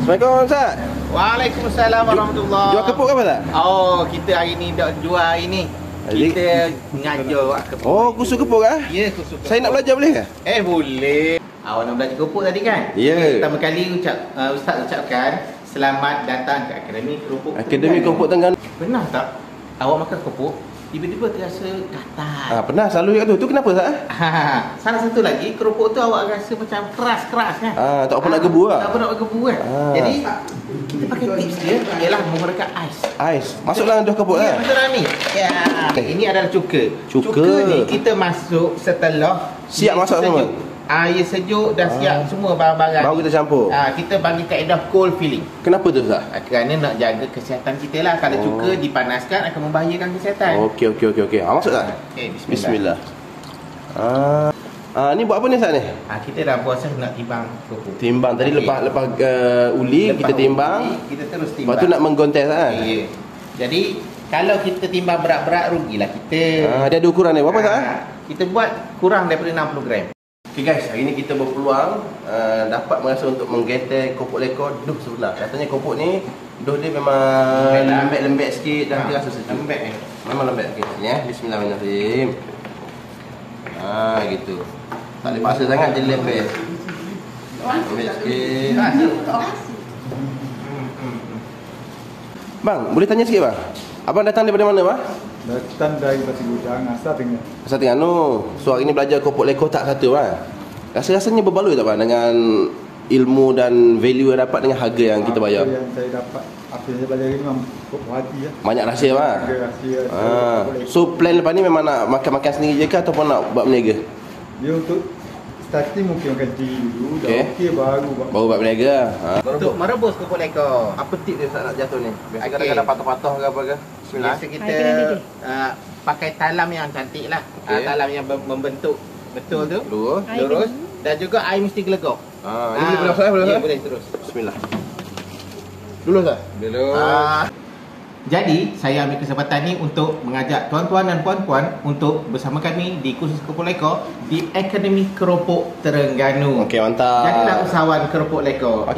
Assalamualaikum Ustaz. Waalaikumsalam warahmatullahi. Jual kepuk ke apa tak? Oh, kita hari ni dah jual hari ni. Kita ngajar buat kepuk. Oh, khusus kepuk ah? Ya, khusus kepuk. Saya nak belajar boleh ke? Boleh. Awak nak belajar kepuk tadi kan? Ya. Pertama kali Ustaz ucapkan selamat datang ke Akademi Keropok. Akademi Keropok Terengganu. Pernah tak awak makan kepuk tiba-tiba terasa gatal? Pernah selalu kat tu. Tu kenapa Ustaz? Salah satu lagi, keropok tu awak rasa macam keras-keras kan? Tak apa nak gebu lah. Tak apa nak gebu kan? Jadi kita pakai tips dia ialah menggunakan ais. Ais. Masuklah dah kepuk Ya, lah. betul ni. Ya. Ini adalah cuka. Cuka Ni kita masuk setelah siap masak semua. Air sejuk dah siap semua barang-barang. Baru kita campur. Kita bagi kaedah cold filling. Kenapa tu Ustaz? Kerana nak jaga kesihatan kita lah. Kalau cuka dipanaskan akan membahayakan kesihatan. Okey. Masuk tak? Okey, Bismillah. Ni buat apa ni Ustaz ni? Kita dah proses nak timbang keropok. Timbang. Tadi lepas uli kita timbang. Kita terus timbang. Lepas tu nak menggontes kan? Ya. Jadi kalau kita timbang berat-berat rugilah kita. Dia ada ukuran ni. Berapa Ustaz? Kita buat kurang daripada 60 gram. Okay guys, hari ni kita berpeluang dapat merasa untuk menggetek kopok lekor duh sebelah. Katanya kopok ni duh dia memang lembek sikit dan dia rasa sejuk. Lembek Memang lembek. Okey, sini ya. Bismillahirrahmanirrahim. Gitu. Tak boleh paksa sangat dia lembek. Lembek sikit. Bang, boleh tanya sikit bang? Abang datang daripada mana bang? Datang dari Pasir Gudang, asal Terengganu. Asal Terengganu. So hari ni belajar kopok lekor tak satu bang. Rasa-rasanya berbaloi tak bang dengan ilmu dan value yang dapat dengan harga yang kita bayar? Apa yang saya dapat, apa yang saya belajar ini memang hati ya. Banyak rahsia bang. Ada rahsia. So plan lepas ni memang nak makan-makan sendiri je ke ataupun nak buat berniaga? Dia untuk starting mungkin makan tea dulu, dah okey baru buat berniaga. Untuk merebus kopok lekor. Apa tip dia nak jatuh ni? Biasa Okey. kadang-kadang patah-patah ke apa ke? Bismillah. Biasa kita pakai talam yang cantik lah. Okey. Talam yang membentuk betul tu. Lurus. Dan juga air mesti gelegok. Ini boleh masuk boleh? Ya, boleh terus. Bismillah. Dulu Ustaz? Dulu. Jadi, saya ambil kesempatan ni untuk mengajak tuan-tuan dan puan-puan untuk bersama kami di kursus kopok lekor di Akademi Keropok Terengganu. Okey, mantap. Jadilah usahawan keropok lekor.